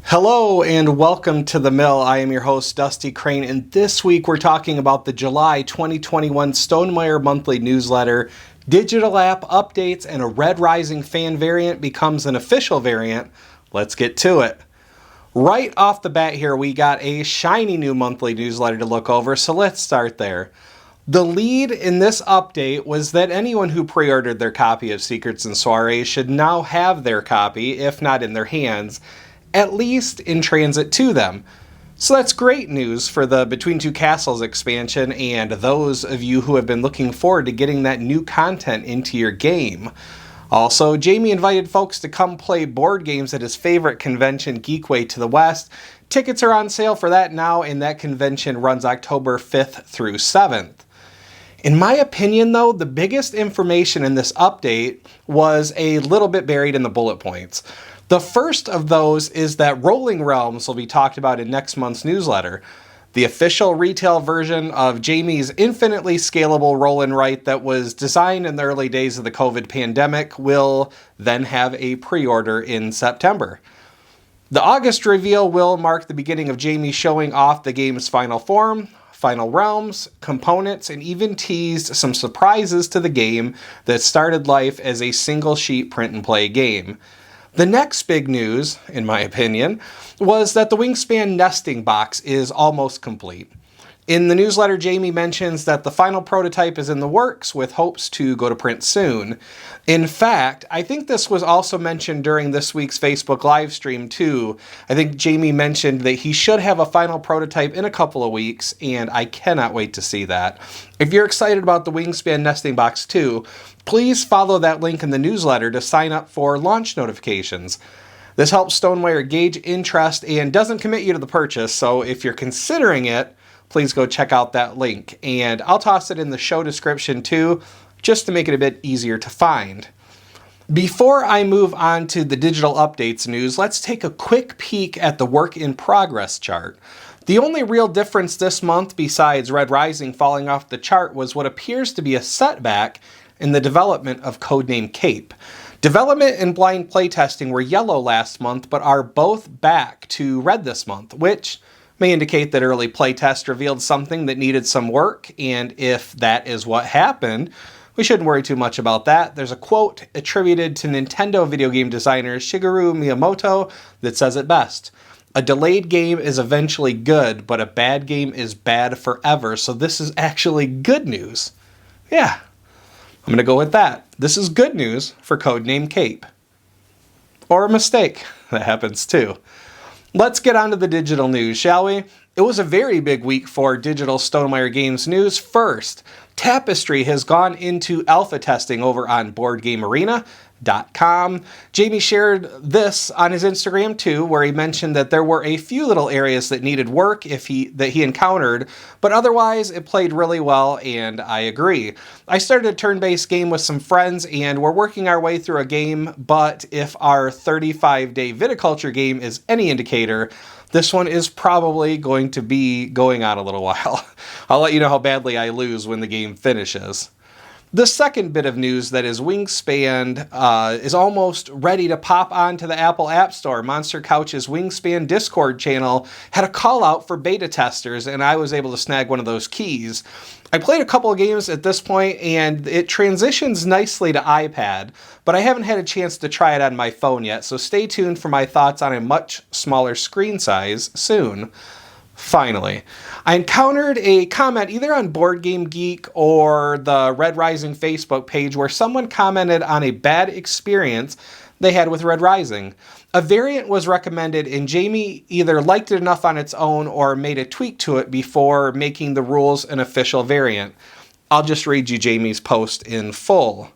Hello and welcome to The Mill. I am your host, Dusty Crane, and this week we're talking about the July 2021 Stonemaier Monthly Newsletter, digital app updates, and a Red Rising fan variant becomes an official variant. Let's get to it. Right off the bat here, we got a shiny new monthly newsletter to look over, so let's start there. The lead in this update was that anyone who pre-ordered their copy of Secrets and Soirees should now have their copy, if not in their hands, at least in transit to them. So that's great news for the Between Two Castles expansion and those of you who have been looking forward to getting that new content into your game. Also, Jamie invited folks to come play board games at his favorite convention, Geekway to the West. Tickets are on sale for that now, and that convention runs October 5th through 7th. In my opinion, though, the biggest information in this update was a little bit buried in the bullet points. The first of those is that Rolling Realms will be talked about in next month's newsletter. The official retail version of Jamie's infinitely scalable roll and write that was designed in the early days of the COVID pandemic will then have a pre-order in September. The August reveal will mark the beginning of Jamie showing off the game's final form, final realms, components, and even teased some surprises to the game that started life as a single sheet print and play game. The next big news, in my opinion, was that the Wingspan nesting box is almost complete. In the newsletter, Jamie mentions that the final prototype is in the works with hopes to go to print soon. In fact, I think this was also mentioned during this week's Facebook live stream too. I think Jamie mentioned that he should have a final prototype in a couple of weeks, and I cannot wait to see that. If you're excited about the Wingspan nesting box too, please follow that link in the newsletter to sign up for launch notifications. This helps Stonemaier gauge interest and doesn't commit you to the purchase, so if you're considering it, please go check out that link. And I'll toss it in the show description too, just to make it a bit easier to find. Before I move on to the digital updates news, let's take a quick peek at the work in progress chart. The only real difference this month besides Red Rising falling off the chart was what appears to be a setback in the development of Codename Cape. Development and blind playtesting were yellow last month, but are both back to red this month, which may indicate that early playtest revealed something that needed some work, and if that is what happened, we shouldn't worry too much about that. There's a quote attributed to Nintendo video game designer Shigeru Miyamoto that says it best. "A delayed game is eventually good, but a bad game is bad forever, so this is actually good news." Yeah, I'm going to go with that. This is good news for Codename Cape. Or a mistake. That happens too. Let's get on to the digital news, shall we? It was a very big week for digital Stonemaier Games news. First, Tapestry has gone into alpha testing over on BoardGameArena.com. Jamie shared this on his Instagram too, where he mentioned that there were a few little areas that needed work that he encountered, but otherwise it played really well, and I agree. I started a turn-based game with some friends, and we're working our way through a game, but if our 35-day viticulture game is any indicator, this one is probably going to be going on a little while. I'll let you know how badly I lose when the game finishes. The second bit of news that is Wingspan is almost ready to pop onto the Apple App Store. Monster Couch's Wingspan Discord channel had a call out for beta testers, and I was able to snag one of those keys. I played a couple of games at this point, and it transitions nicely to iPad, but I haven't had a chance to try it on my phone yet, so stay tuned for my thoughts on a much smaller screen size soon. Finally, I encountered a comment either on Board Game Geek or the Red Rising Facebook page where someone commented on a bad experience they had with Red Rising. A variant was recommended, and Jamie either liked it enough on its own or made a tweak to it before making the rules an official variant. I'll just read you Jamie's post in full.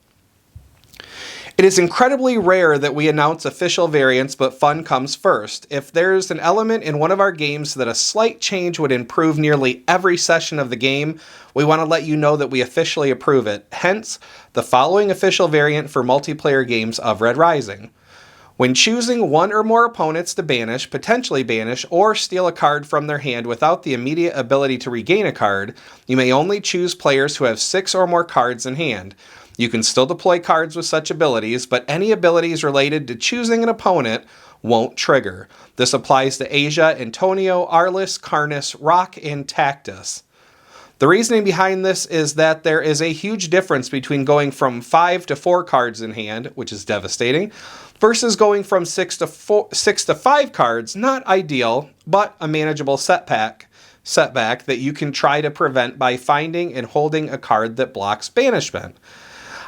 "It is incredibly rare that we announce official variants, but fun comes first. If there's an element in one of our games that a slight change would improve nearly every session of the game, we want to let you know that we officially approve it. Hence, the following official variant for multiplayer games of Red Rising. When choosing one or more opponents to banish, potentially banish, or steal a card from their hand without the immediate ability to regain a card, you may only choose players who have 6 or more cards in hand. You can still deploy cards with such abilities, but any abilities related to choosing an opponent won't trigger. This applies to Asia, Antonio, Arliss, Karness, Rock, and Tactus. The reasoning behind this is that there is a huge difference between going from 5 to 4 cards in hand, which is devastating, versus going from 6 to 5 cards, not ideal, but a manageable setback that you can try to prevent by finding and holding a card that blocks banishment.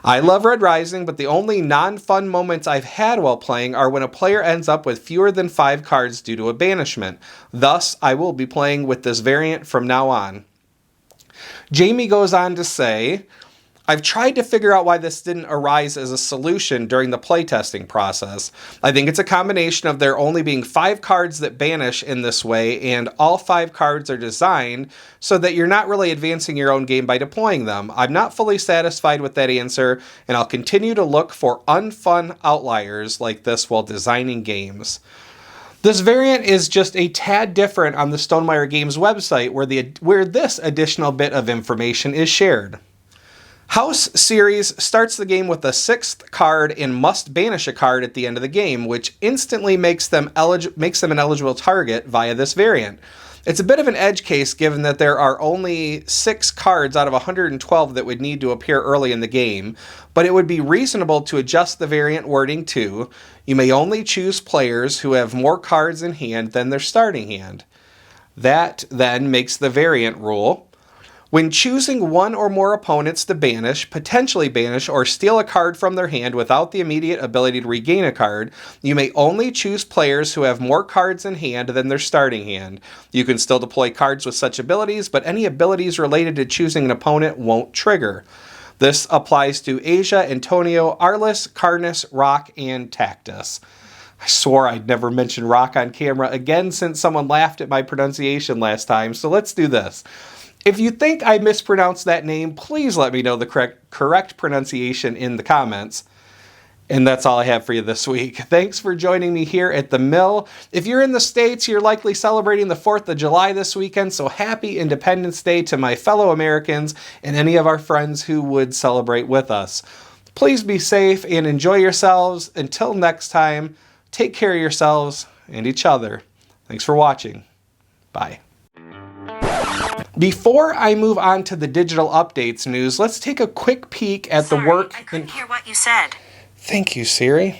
I love Red Rising, but the only non-fun moments I've had while playing are when a player ends up with fewer than 5 cards due to a banishment. Thus, I will be playing with this variant from now on. Jamie goes on to say, I've tried to figure out why this didn't arise as a solution during the playtesting process. I think it's a combination of there only being 5 cards that banish in this way, and all 5 cards are designed so that you're not really advancing your own game by deploying them. I'm not fully satisfied with that answer, and I'll continue to look for unfun outliers like this while designing games. This variant is just a tad different on the Stonemaier Games website where this additional bit of information is shared. House Series starts the game with the 6th card and must banish a card at the end of the game, which instantly makes them an eligible target via this variant. It's a bit of an edge case given that there are only 6 cards out of 112 that would need to appear early in the game, but it would be reasonable to adjust the variant wording to, you may only choose players who have more cards in hand than their starting hand. That then makes the variant rule, when choosing one or more opponents to banish, potentially banish, or steal a card from their hand without the immediate ability to regain a card, you may only choose players who have more cards in hand than their starting hand. You can still deploy cards with such abilities, but any abilities related to choosing an opponent won't trigger. This applies to Asia, Antonio, Arliss, Karness, Rock, and Tactus. I swore I'd never mention Rock on camera again since someone laughed at my pronunciation last time, so let's do this. If you think I mispronounced that name, please let me know the correct pronunciation in the comments. And that's all I have for you this week. Thanks for joining me here at the Mill. If you're in the States, you're likely celebrating the 4th of July this weekend, so happy Independence Day to my fellow Americans and any of our friends who would celebrate with us. Please be safe and enjoy yourselves. Until next time, take care of yourselves and each other. Thanks for watching. Bye. Before I move on to the digital updates news, let's take a quick peek at the work. I couldn't hear what you said. Thank you, Siri.